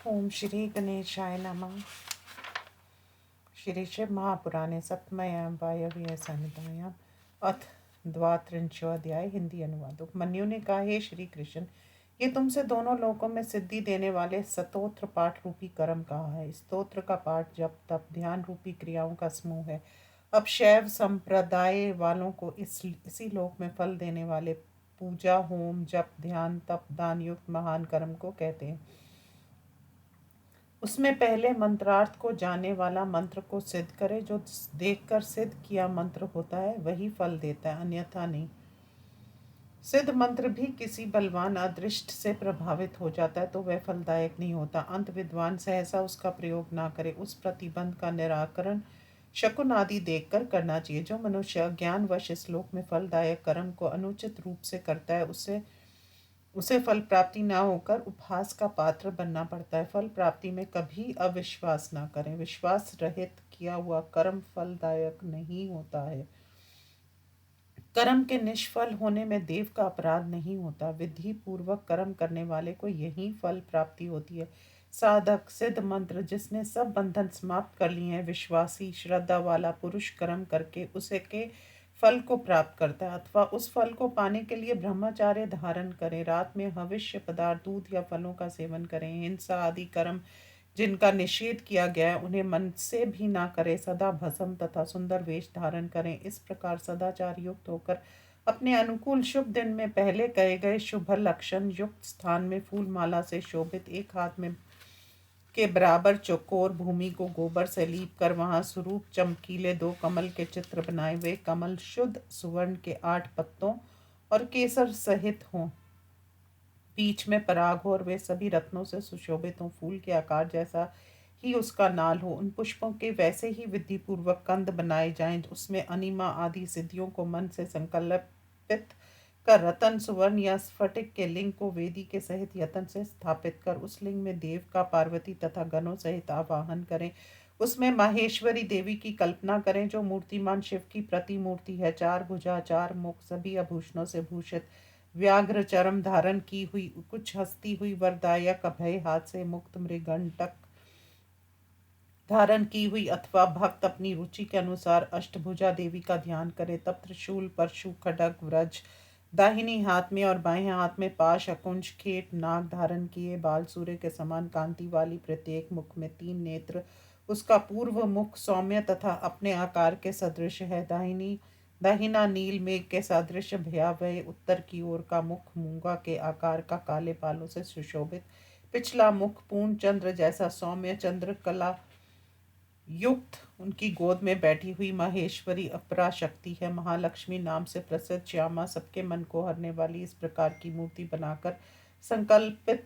ओम श्री गणेशाय नमः। श्री शिव महापुराणे सप्तमयां वायव्य संहितायां अथ द्वात्रिंशोऽध्याय। हिंदी अनुवाद। उपमन्यु ने कहा, हे श्री कृष्ण, ये तुमसे दोनों लोकों में सिद्धि देने वाले स्तोत्र पाठ रूपी कर्म कहा है। स्तोत्र का पाठ जप तप ध्यान रूपी क्रियाओं का समूह है। अब शैव संप्रदाय वालों को इसी लोक में फल देने वाले पूजा होम जप ध्यान तप दान युक्त महान कर्म को कहते हैं। उसमें पहले मंत्रार्थ को जाने वाला मंत्र को सिद्ध करे। जो देखकर सिद्ध किया मंत्र होता है वही फल देता है, अन्यथा नहीं। सिद्ध मंत्र भी किसी बलवान अदृष्ट से प्रभावित हो जाता है तो वह फलदायक नहीं होता। अंत विद्वान सहसा उसका प्रयोग ना करे। उस प्रतिबंध का निराकरण शकुन आदि देखकर करना चाहिए। जो मनुष्य ज्ञानवश इस लोक में फलदायक कर्म को अनुचित रूप से करता है उसे फल प्राप्ति ना होकर उपहास का पात्र बनना पड़ता है। फल प्राप्ति में कभी अविश्वास ना करें। विश्वास रहित किया हुआ कर्म फलदायक नहीं होता है। कर्म के निष्फल होने में देव का अपराध नहीं होता। विधि पूर्वक कर्म करने वाले को यही फल प्राप्ति होती है। साधक सिद्ध मंत्र जिसने सब बंधन समाप्त कर लिए हैं, विश्वासी श्रद्धा वाला पुरुष कर्म करके उसे के फल को प्राप्त करता है, अथवा उस फल को पाने के लिए ब्रह्मचार्य धारण करें, रात में हविष्य पदार्थ दूध या फलों का सेवन करें, हिंसा आदि कर्म जिनका निषेध किया गया है उन्हें मन से भी ना करें, सदा भस्म तथा सुंदर वेश धारण करें। इस प्रकार सदाचार युक्त होकर अपने अनुकूल शुभ दिन में पहले कहे गए शुभ लक्षण युक्त स्थान में फूल माला से शोभित एक हाथ में के बराबर चौकोर भूमि को गोबर से लीप कर वहां स्वरूप चमकीले 2 कमल के चित्र बनाए। वे कमल शुद्ध सुवर्ण के 8 पत्तों और केसर सहित हों, बीच में पराग हो और वे सभी रत्नों से सुशोभित हों। फूल के आकार जैसा ही उसका नाल हो। उन पुष्पों के वैसे ही विधि पूर्वक कंद बनाए जाएं। उसमें अनिमा आदि सिद्धियों को मन से संकल्पित कर रतन सुवर्ण या स्फटिक के लिंग को वेदी के सहित यतन से स्थापित कर उस लिंग में देव का पार्वती तथा गणों सहित आवाहन करें। उसमें माहेश्वरी देवी की कल्पना करें जो मूर्तिमान शिव की प्रतिमूर्ति है। 4 भुजा 4 मुख सभी आभूषणों से भूषित, व्याघ्र चरम धारण की हुई, कुछ हंसती हुई, वरदायक अभय हाथ से मुक्त, मृगंटक धारण की हुई, अथवा भक्त अपनी रुचि के अनुसार अष्टभुजा देवी का ध्यान करे। तब त्रिशूल परशु खड्ग व्रज दाहिनी हाथ में और बाएं हाथ में पाश अकुंज खेट नाग धारण किए, बाल सूर्य के समान कांति वाली, प्रत्येक मुख में 3 नेत्र। उसका पूर्व मुख सौम्य तथा अपने आकार के सदृश है। दाहिना नील मेघ के सदृश भयावह, उत्तर की ओर का मुख मूंगा के आकार का, काले बालों से सुशोभित। पिछला मुख पूर्ण चंद्र जैसा सौम्य, चंद्र कला युक्त। उनकी गोद में बैठी हुई माहेश्वरी अपरा शक्ति है। महालक्ष्मी नाम से प्रसिद्ध श्यामा, सबके मन को हरने वाली। इस प्रकार की मूर्ति बनाकर संकल्पित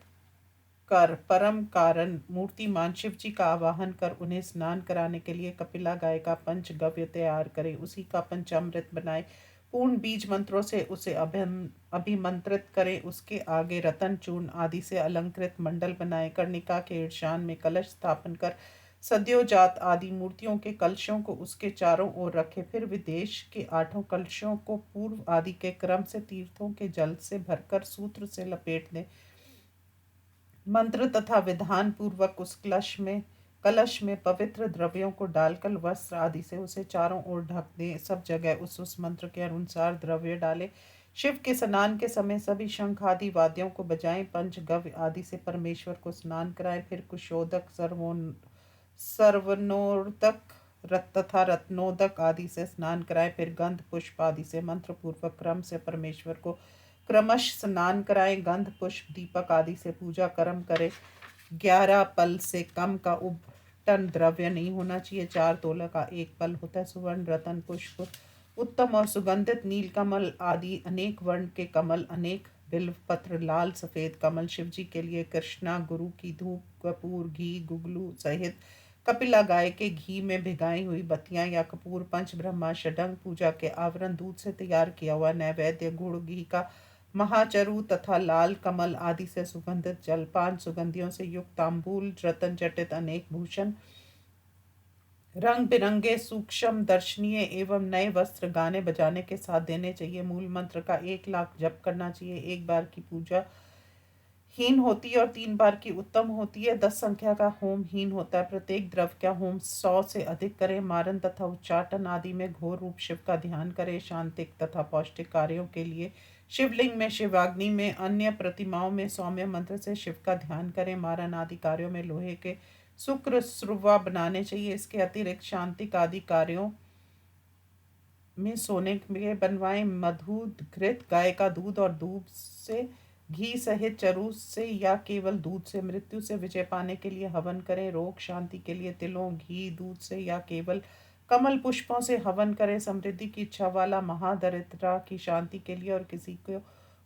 कर परम कारण मूर्तिमान शिव जी का आवाहन कर उन्हें स्नान कराने के लिए कपिला गाय का पंचगव्य तैयार करे। उसी का पंचामृत बनाए, पूर्ण बीज मंत्रों से उसे अभिमंत्रित करे। उसके आगे रतन चूर्ण आदि से अलंकृत मंडल बनाए। कर्णिका के ईशान में कलश स्थापन कर सद्योजात आदि मूर्तियों के कलशों को उसके चारों ओर रखे। फिर विदेश के 8 कलशों को पूर्व आदि के क्रम से तीर्थों के जल से भरकर सूत्र से लपेट दें। मंत्र तथा विधान पूर्वक उस कलश में पवित्र द्रव्यों को डालकर वस्त्र आदि से उसे चारों ओर ढक दें। सब जगह उस मंत्र के अनुसार द्रव्य डाले। शिव के स्नान के समय सभी शंख आदि वाद्यों को बजाएं। पंचगव्य आदि से परमेश्वर को स्नान कराएं। फिर कुशोदक सर्वनोदक तथा रत्नोदक आदि से स्नान कराएं। फिर गंध पुष्प आदि से मंत्र पूर्वक क्रम से परमेश्वर को क्रमश स्नान कराएं। गंध पुष्प दीपक आदि से पूजा कर्म करे। 11 पल से कम का उपटन द्रव्य नहीं होना चाहिए। 4 तोला का 1 पल होता है। सुवर्ण रतन पुष्प उत्तम और सुगंधित नील कमल आदि अनेक वर्ण के कमल, अनेक बिल्व पत्र, लाल सफेद कमल शिव जी के लिए, कृष्णा गुरु की धूप कपूर घी गुगलू सहित कपिला गाय के घी में भिगाई हुई बत्तियां या कपूर, पंच ब्रह्मा षडंग पूजा के आवरण, दूध से तैयार किया हुआ नैवेद्य, गुड़ घी का महाचरु तथा लाल कमल आदि से सुगंधित जल, 5 सुगंधियों से युक्त तांबूल, रतन जटित अनेक भूषण, रंग बिरंगे सूक्ष्म दर्शनीय एवं नए वस्त्र गाने बजाने के साथ देने चाहिए। मूल मंत्र का 1 लाख जप करना चाहिए। एक बार की पूजा हीन होती है और 3 बार की उत्तम होती है। 10 संख्या का होम हीन होता है। प्रत्येक द्रव्य का होम 100 से अधिक करें। मारन तथा उच्चाटन आदि में घोर रूप शिव का ध्यान करें। शांतिक तथा पौष्टिक कार्यों के लिए शिवलिंग में, शिवाग्नि में, अन्य प्रतिमाओं में सौम्य मंत्र से शिव का ध्यान करें। मारन आदि कार्यों में लोहे के शुक्र स्रुवा बनाने चाहिए। इसके अतिरिक्त शांतिक आदि कार्यों में सोने के बनवाएं। मधु, घृत, गाय का दूध और दूध से, घी सहित चरु से या केवल दूध से मृत्यु से विजय पाने के लिए हवन करें। रोग शांति के लिए तिलों, घी, दूध से या केवल कमल पुष्पों से हवन करें। समृद्धि की इच्छा वाला महादरिद्रा की शांति के लिए और किसी को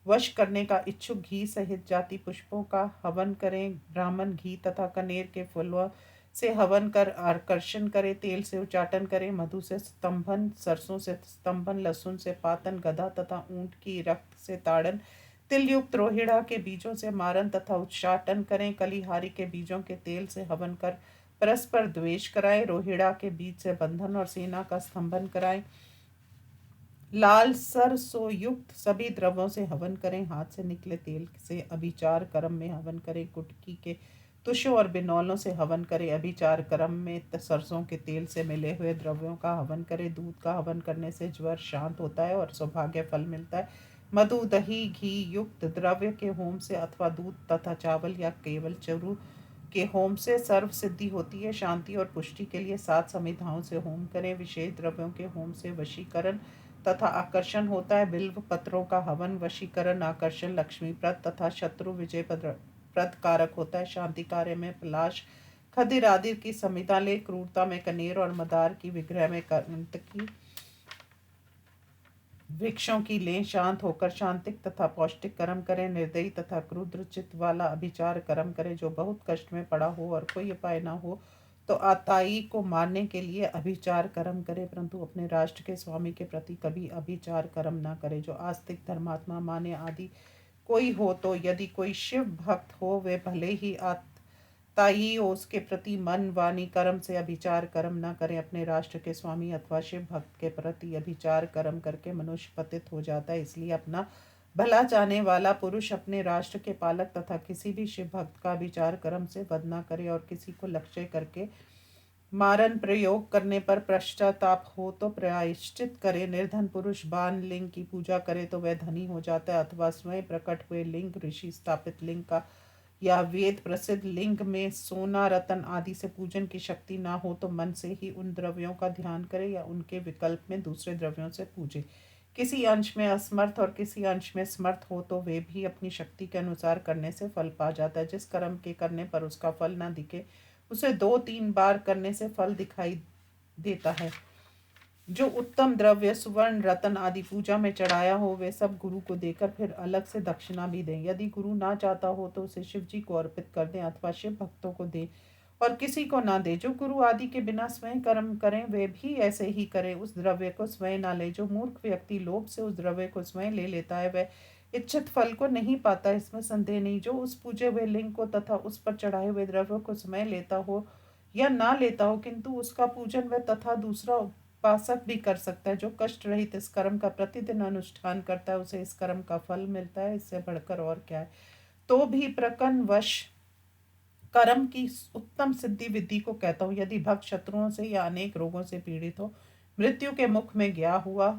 वश करने का इच्छुक घी सहित जाति पुष्पों का हवन करें। ब्राह्मण घी तथा कनेर के फूलों से हवन कर आकर्षण करे। तेल से उच्चाटन करे। मधु से स्तंभन, सरसों से स्तंभन, लहसुन से पातन, गधा तथा ऊंट की रक्त से ताड़न, तिल युक्त रोहिड़ा के बीजों से मारन तथा उच्चाटन करें। कलिहारी के बीजों के तेल से हवन कर परस्पर द्वेष कराएं। रोहिड़ा के बीज से बंधन और सेना का स्तंभन कराएं। लाल सरसों युक्त सभी द्रव्यों से हवन करें। हाथ से निकले तेल से अभिचार कर्म में हवन करें। कुटकी के तुषों और बिनौलों से हवन करें। अभिचार कर्म में सरसों के तेल से मिले हुए द्रव्यों का हवन करें। दूध का हवन करने से ज्वर शांत होता है और सौभाग्य फल मिलता है। मधु, दही, घी युक्त द्रव्य के होम से अथवा दूध तथा चावल या केवल चरु के होम से सर्व सिद्धि होती है। शांति और पुष्टि के लिए 7 समिधाओं से होम करें। विशेष द्रव्यों के होम से वशीकरण तथा आकर्षण होता है। बिल्व पत्रों का हवन वशीकरण, आकर्षण, लक्ष्मीप्रद तथा शत्रु विजय प्रद कारक होता है। शांति कार्य में पलाश, खदिर आदि की समिधा ले। क्रूरता में कनेर और मदार की, विग्रह में की वृक्षों की लें। शांत होकर शांतिक तथा पौष्टिक कर्म करें। निर्दयी तथा क्रुद्र चित्त वाला अभिचार कर्म करे। जो बहुत कष्ट में पड़ा हो और कोई उपाय न हो तो आताई को मारने के लिए अभिचार कर्म करे, परंतु अपने राष्ट्र के स्वामी के प्रति कभी अभिचार कर्म न करे। जो आस्तिक, धर्मात्मा, मान्य आदि कोई हो तो यदि कोई शिव भक्त हो वे भले ही ताई उसके प्रति मन, वाणी, कर्म से अभिचार कर्म न करें। अपने राष्ट्र के स्वामी अथवा शिव भक्त के प्रति अभिचार कर्म करके मनुष्य पतित हो जाता है। इसलिए अपना भला चाहने वाला पुरुष अपने राष्ट्र के पालक तथा किसी भी शिव भक्त का विचार कर्म से वध न करे और किसी को लक्ष्य करके मारन प्रयोग करने पर पश्चाताप हो तो प्रायश्चित करे। निर्धन पुरुष बाण लिंग की पूजा करे तो वह धनी हो जाता है, अथवा स्वयं प्रकट हुए लिंग, ऋषि स्थापित लिंग का या वेद प्रसिद्ध लिंग में सोना, रतन आदि से पूजन की शक्ति ना हो तो मन से ही उन द्रव्यों का ध्यान करे या उनके विकल्प में दूसरे द्रव्यों से पूजे। किसी अंश में असमर्थ और किसी अंश में समर्थ हो तो वे भी अपनी शक्ति के अनुसार करने से फल पा जाता है। जिस कर्म के करने पर उसका फल ना दिखे उसे 2-3 बार करने से फल दिखाई देता है। जो उत्तम द्रव्य सुवर्ण, रतन आदि पूजा में चढ़ाया हो वे सब गुरु को देकर फिर अलग से दक्षिणा भी दें। यदि गुरु ना चाहता हो तो उसे शिव जी को अर्पित कर दें अथवा शिव भक्तों को दें और किसी को ना दे। जो गुरु आदि के बिना स्वयं कर्म करें वे भी ऐसे ही करें, उस द्रव्य को स्वयं ना ले। जो मूर्ख व्यक्ति लोभ से उस द्रव्य को स्वयं ले लेता है वह इच्छित फल को नहीं पाता, इसमें संदेह नहीं। जो उस पूजे हुए लिंग को तथा उस पर चढ़ाए हुए द्रव्य को स्वयं लेता हो या ना लेता हो किंतु उसका पूजन वह तथा दूसरा उपासक भी कर सकता है। जो कष्ट रहित इस कर्म का प्रतिदिन अनुष्ठान करता है उसे इस कर्म का फल मिलता है, इससे बढ़कर और क्या है। तो भी प्रकन वश कर्म की उत्तम सिद्धि विधि को कहता हूँ। यदि भक्त शत्रुओं से या अनेक रोगों से पीड़ित हो, मृत्यु के मुख में गया हुआ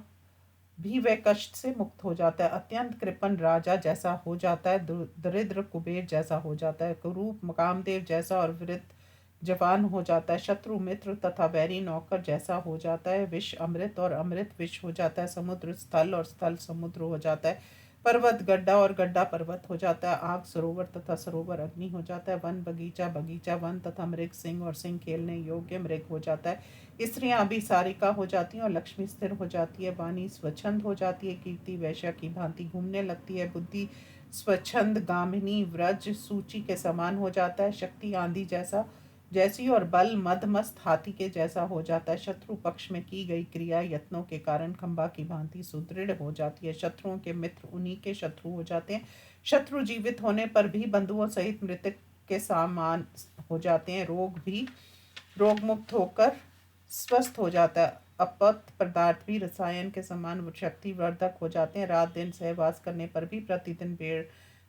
भी वह कष्ट से मुक्त हो जाता है। अत्यंत कृपण राजा जैसा हो जाता है, दरिद्र कुबेर जैसा हो जाता है, कुरूप कामदेव जैसा और वृद्ध जवान हो जाता है, शत्रु मित्र तथा बैरी नौकर जैसा हो जाता है, विष अमृत और अमृत विष हो जाता है, समुद्र स्थल और स्थल समुद्र हो जाता है, पर्वत गड्ढा और गड्ढा पर्वत हो जाता है, आग सरोवर तथा सरोवर अग्नि हो जाता है, वन बगीचा बगीचा वन तथा मृग सिंह और सिंह खेलने योग्य मृग हो जाता है। स्त्रियां अभिसारिका हो जाती हैं और लक्ष्मी स्थिर हो जाती है, वाणी स्वच्छंद हो जाती है, कीर्ति वैश्या की भांति घूमने लगती है, बुद्धि स्वच्छंद गामिनी व्रज सूची के समान हो जाता है, शक्ति आंधी जैसी और बल मदमस्त हाथी के जैसा हो जाता है। शत्रु पक्ष में की गई क्रिया यत्नों के कारण खंबा की भांति सुदृढ़ हो जाती है। शत्रुओं के मित्र उन्हीं के शत्रु हो जाते हैं। शत्रु जीवित होने पर भी बंधुओं सहित मृतक के समान हो जाते हैं। रोग मुक्त होकर स्वस्थ हो जाता है। अपत पदार्थ भी रसायन के समान शक्तिवर्धक हो जाते हैं। रात दिन सहवास करने पर भी प्रतिदिन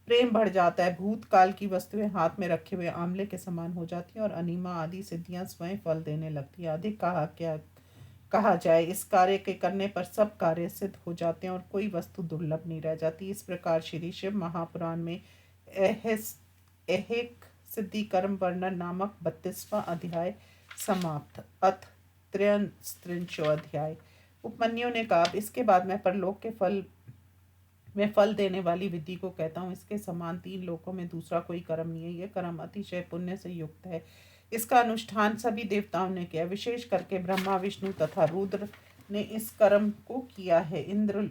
प्रेम बढ़ जाता है। भूतकाल की वस्तुएं हाथ में रखे हुए आंवले के समान हो जाती हैं और अनिमा आदि सिद्धियां स्वयं फल देने लगती हैं। अधिक कहा जाए, इस कार्य के करने पर सब कार्य सिद्ध हो जाते हैं और कोई वस्तु दुर्लभ नहीं रह जाती। इस प्रकार श्री शिव महापुराण में ऐहिक सिद्धि कर्म वर्णन नामक 32वां अध्याय समाप्त। अथ त्रयस्त्रिंशो अध्याय। उपमन्यु ने कहा, इसके बाद मैं फल देने वाली विधि को कहता हूँ। इसके समान 3 लोकों में दूसरा कोई कर्म नहीं है। यह कर्म अतिशय पुण्य से युक्त है। इसका अनुष्ठान सभी देवताओं ने किया, विशेष करके ब्रह्मा, विष्णु तथा रुद्र ने इस कर्म को किया है। इंद्र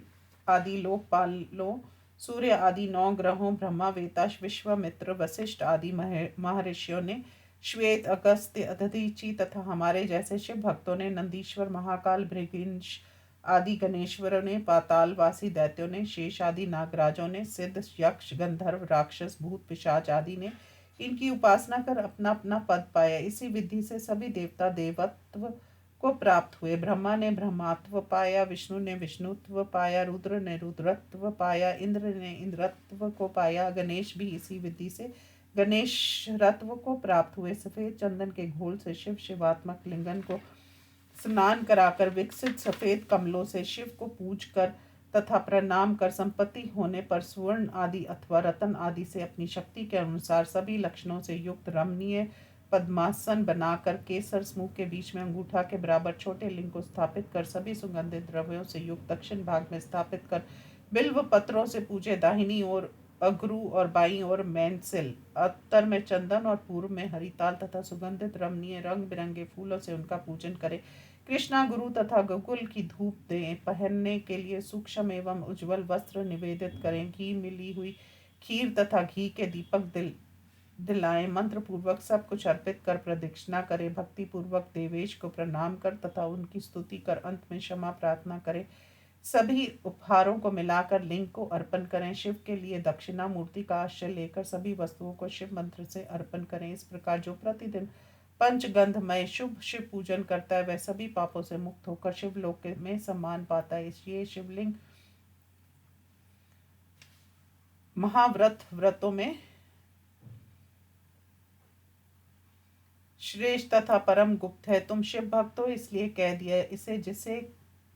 आदि लोकपालों, सूर्य आदि 9 ग्रहों, ब्रह्मा, वेताश, विश्वामित्र, वशिष्ठ आदि महर्षियों ने, श्वेत, अगस्त्य, दधीचि तथा हमारे जैसे शिव भक्तों ने, नंदीश्वर, महाकाल, भृगिंश आदि गणेश्वरों ने, पातालवासी दैत्यों ने, शेष आदि नागराजों ने, सिद्ध, यक्ष, गंधर्व, राक्षस, भूत, पिशाच आदि ने इनकी उपासना कर अपना अपना पद पाया। इसी विधि से सभी देवता देवत्व को प्राप्त हुए। ब्रह्मा ने ब्रह्मात्व पाया, विष्णु ने विष्णुत्व पाया, रुद्र ने रुद्रत्व पाया, इंद्र ने इंद्रत्व को पाया, गणेश भी इसी विधि से गणेश रत्व को प्राप्त हुए। सफेद चंदन के घोल से शिव शिवात्मक लिंगन को स्नान कराकर, विकसित सफेद कमलों से शिव को पूज कर तथा प्रणाम कर, संपत्ति होने पर स्वर्ण आदि अथवा रतन आदि से अपनी शक्ति के अनुसार सभी लक्षणों से युक्त रमणीय पद्मासन बनाकर, केसर समूह के बीच में अंगूठा के बराबर छोटे लिंग को स्थापित कर, सभी सुगंधित द्रव्यों से युक्त दक्षिण भाग में स्थापित कर, बिल्व पत्रों से पूजे। दाहिनी ओर अगरू और बाईं ओर मैनसिल, उत्तर में चंदन और पूर्व में हरिताल तथा सुगंधित रमणीय रंग बिरंगे फूलों से उनका पूजन करे। कृष्णा गुरु तथा गोकुल की धूप दें। पहनने के लिए सूक्ष्म एवं उज्जवल वस्त्र निवेदित करें। घी मिली हुई खीर तथा घी के दीपक दिलाएं। मंत्र पूर्वक सब कुछ अर्पित कर प्रदक्षिणा करें। भक्ति पूर्वक देवेश को प्रणाम कर तथा उनकी स्तुति कर अंत में क्षमा प्रार्थना करें। सभी उपहारों को मिलाकर लिंग को अर्पण करें। शिव के लिए दक्षिणा मूर्ति का आश्रय लेकर सभी वस्तुओं को शिव मंत्र से अर्पण करें। इस प्रकार जो प्रतिदिन पंचगंधमय शुभ शिव पूजन करता है वह सभी पापों से मुक्त होकर शिवलोक में सम्मान पाता है। ये शिवलिंग व्रतों में श्रेष्ठ तथा परम गुप्त है। तुम शिव भक्त हो इसलिए कह दिया, इसे जिसे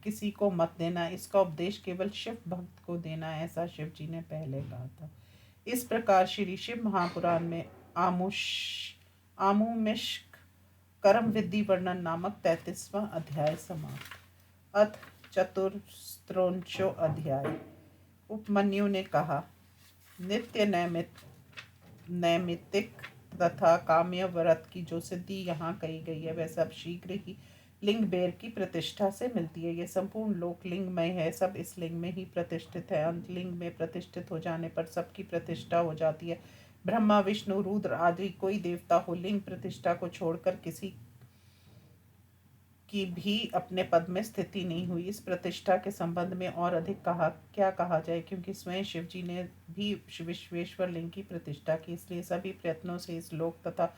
किसी को मत देना। इसका उपदेश केवल शिव भक्त को देना, ऐसा शिव जी ने पहले कहा था। इस प्रकार श्री शिव महापुराण में आमुमिश्क कर्म विधि वर्णन नामक 33वां अध्याय समाप्त। अथ चतुस्त्रिंशो अध्याय। उपमन्यु ने कहा, नित्य नैमित्तिक तथा काम्य व्रत की जो सिद्धि यहाँ कही गई है वह सब शीघ्र ही लिंग बेर की प्रतिष्ठा से मिलती है। यह संपूर्ण लोक लिंगमय है, सब इस लिंग में ही प्रतिष्ठित है। अंत लिंग में प्रतिष्ठित हो जाने पर सबकी प्रतिष्ठा हो जाती है। ब्रह्मा, विष्णु, रुद्र आदि कोई देवता हो, लिंग प्रतिष्ठा को छोड़कर किसी की भी अपने पद में स्थिति नहीं हुई। इस प्रतिष्ठा के संबंध में और अधिक क्या कहा जाए, क्योंकि स्वयं शिव जी ने भी विश्वेश्वर लिंग की प्रतिष्ठा की। इसलिए सभी प्रयत्नों से इस लोक तथा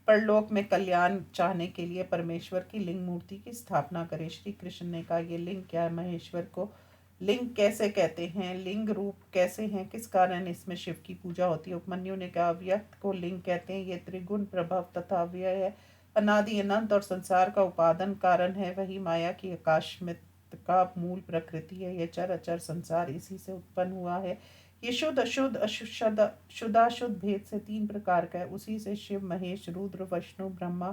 परलोक में कल्याण चाहने के लिए परमेश्वर की लिंग मूर्ति की स्थापना करें। श्री कृष्ण ने कहा, ये लिंग क्या है? महेश्वर को लिंग कैसे कहते हैं? लिंग रूप कैसे हैं? किस कारण इसमें शिव की पूजा होती है? उपमन्यु ने कहा, अव्यक्त को लिंग कहते हैं। ये त्रिगुण प्रभव तथा अव्यय है, अनादि अनंत और संसार का उपादान कारण है। वही माया की आकाशमित का मूल प्रकृति है। यह चर अचर संसार इसी से उत्पन्न हुआ है। ये शुद्ध अशुद्ध शुद्धाशुद्ध भेद से 3 प्रकार का है। उसी से शिव, महेश, रुद्र, विष्णु, ब्रह्मा,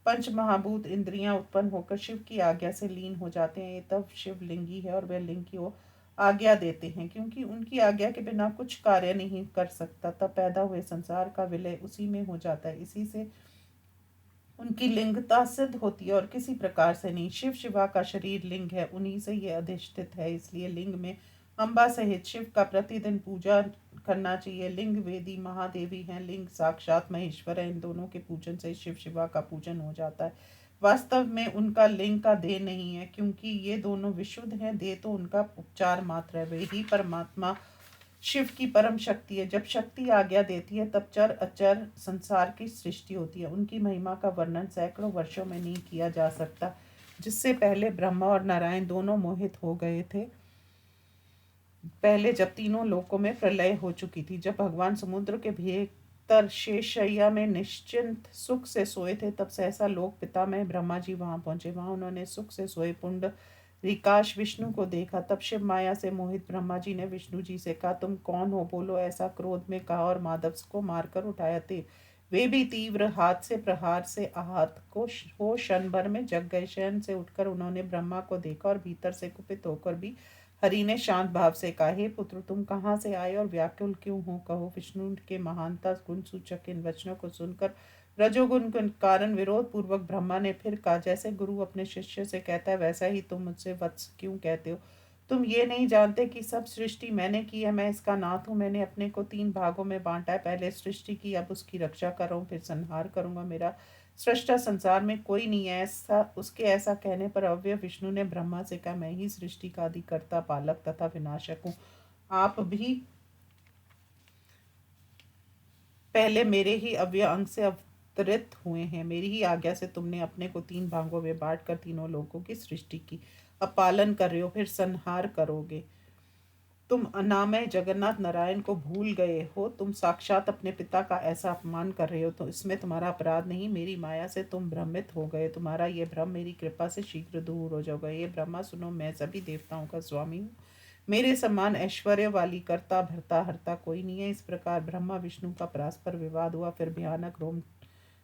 पंच महाभूत इंद्रियां उत्पन्न होकर शिव की आज्ञा से लीन हो जाते हैं। ये तब शिव लिंगी है और वह लिंग की वो आज्ञा देते हैं, क्योंकि उनकी आज्ञा के बिना कुछ कार्य नहीं कर सकता। तब पैदा हुए संसार का विलय उसी में हो जाता है। इसी से उनकी लिंगता सिद्ध होती है और किसी प्रकार से नहीं। शिव शिवा का शरीर लिंग है, उन्हीं से ये अधिष्ठित है। इसलिए लिंग में अम्बा सहित शिव का प्रतिदिन पूजा करना चाहिए। लिंग वेदी महादेवी हैं, लिंग साक्षात महेश्वर है। इन दोनों के पूजन से शिव शिवा का पूजन हो जाता है। वास्तव में उनका लिंग का देह नहीं है, क्योंकि ये दोनों विशुद्ध हैं। देह तो उनका उपचार मात्र है। वे ही परमात्मा शिव की परम शक्ति है। जब शक्ति आज्ञा देती है तब चर अचर संसार की सृष्टि होती है। उनकी महिमा का वर्णन सैकड़ों वर्षों में नहीं किया जा सकता। जिससे पहले ब्रह्मा और नारायण दोनों मोहित हो गए थे, पहले जब तीनों लोकों में प्रलय हो चुकी थी, जब भगवान समुद्र के भीतर शेषशैया में निश्चिंत सुख से सोए थे, तब सहसा लोक पिता में ब्रह्मा जी वहां पहुंचे। वहां उन्होंने सुख से सोए पुंड रिकाश विष्णु को देखा। तब शिव माया से मोहित ब्रह्मा जी ने विष्णु जी से कहा, तुम कौन हो, बोलो। ऐसा क्रोध में कहा और माधव को मारकर उठाया थे। वे भी तीव्र हाथ से प्रहार से आहत को हो क्षण भर में जग गए। शयन से उठकर उन्होंने ब्रह्मा को देखा और भीतर से कुपित होकर भी हरि ने शांत भाव से कहा, हे पुत्र, तुम कहाँ से आए और व्याकुल क्यों हो, कहो। विष्णु के महानता गुण सूचक इन वचनों को सुनकर रजोगुण के कारण विरोध पूर्वक ब्रह्मा ने फिर कहा, जैसे गुरु अपने शिष्य से कहता है, वैसा ही तुम मुझसे वत्स क्यों कहते हो। तुम ये नहीं जानते कि सब सृष्टि मैंने की है, मैं इसका नाथ हूँ। मैंने अपने को 3 भागों में बांटा है, पहले सृष्टि की, अब उसकी रक्षा कर रहा हूँ, फिर संहार करूंगा। मेरा सृष्टा संसार में कोई नहीं है। ऐसा उसके ऐसा कहने पर अव्यय विष्णु ने ब्रह्मा से कहा, मैं ही सृष्टि का अधिकर्ता, पालक तथा विनाशक हूँ। आप भी पहले मेरे ही अव्यय अंग से अवतरित हुए हैं। मेरी ही आज्ञा से तुमने अपने को 3 भागों में बांट कर तीनों लोगों की सृष्टि की। अब पालन कर रहे हो, फिर संहार करोगे। तुम अनामय जगन्नाथ नारायण को भूल गए हो। तुम साक्षात अपने पिता का ऐसा अपमान कर रहे हो, तो इसमें तुम्हारा अपराध नहीं, मेरी माया से तुम भ्रमित हो गए। तुम्हारा ये भ्रम मेरी कृपा से शीघ्र दूर हो जाएगा। ये ब्रह्मा सुनो, मैं सभी देवताओं का स्वामी हूँ। मेरे समान ऐश्वर्य वाली करता भरता हरता कोई नहीं है। इस प्रकार ब्रह्मा विष्णु का परस्पर विवाद हुआ। फिर भयानक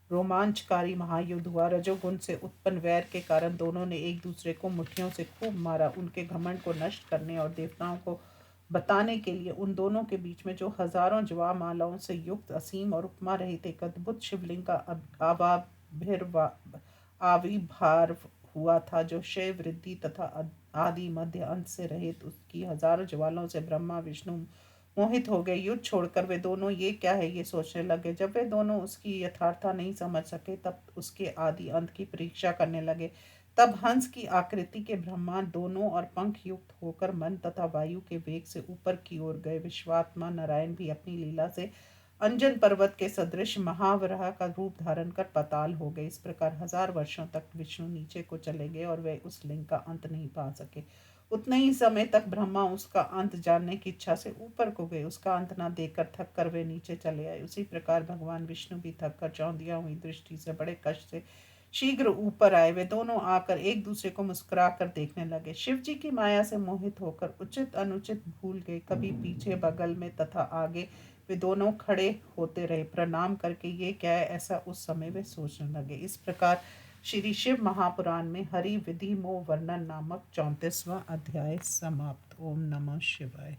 रोमांचकारी महायुद्ध हुआ। रजोगुण से उत्पन्न वैर के कारण दोनों ने एक दूसरे को मुट्ठियों से खूब मारा। उनके घमंड को नष्ट करने और देवताओं को बताने के लिए उन दोनों के बीच में, जो हजारों ज्वामालाओं से युक्त असीम और उपमा रहित एक अद्भुत शिवलिंग का आविर्भाव हुआ था, जो क्षय वृद्धि तथा आदि मध्य अंत से रहित, उसकी हजारों ज्वालाओं से ब्रह्मा विष्णु मोहित हो गए। युद्ध छोड़कर वे दोनों ये क्या है ये सोचने लगे। जब वे दोनों उसकी यथार्थता नहीं समझ सके, तब उसके आदि अंत की परीक्षा करने लगे। तब हंस की आकृति के ब्रह्मांड दोनों और पंख युक्त होकर मन तथा वायु के वेग से ऊपर की ओर गए। विश्वात्मा नारायण भी अपनी लीला से अंजन पर्वत के सदृश महावराह का रूप धारण कर पताल हो गए। इस प्रकार 1000 वर्षों तक विष्णु नीचे को चले गए और वे उस लिंग का अंत नहीं पा सके। उतने ही समय तक ब्रह्मा उसका अंत जानने की इच्छा से ऊपर को गए। उसका अंत न देखकर थक कर वे नीचे चले आए। उसी प्रकार भगवान विष्णु भी थक कर चौंधिया हुई दृष्टि से बड़े कष्ट से शीघ्र ऊपर आए। वे दोनों आकर एक दूसरे को मुस्कुरा कर देखने लगे। शिव जी की माया से मोहित होकर उचित अनुचित भूल गए। कभी पीछे बगल में तथा आगे वे दोनों खड़े होते रहे। प्रणाम करके ये क्या है, ऐसा उस समय वे सोचने लगे। इस प्रकार श्री शिव महापुराण में हरि विधि मोह वर्णन नामक 34वां अध्याय समाप्त। ओम नमः शिवाय।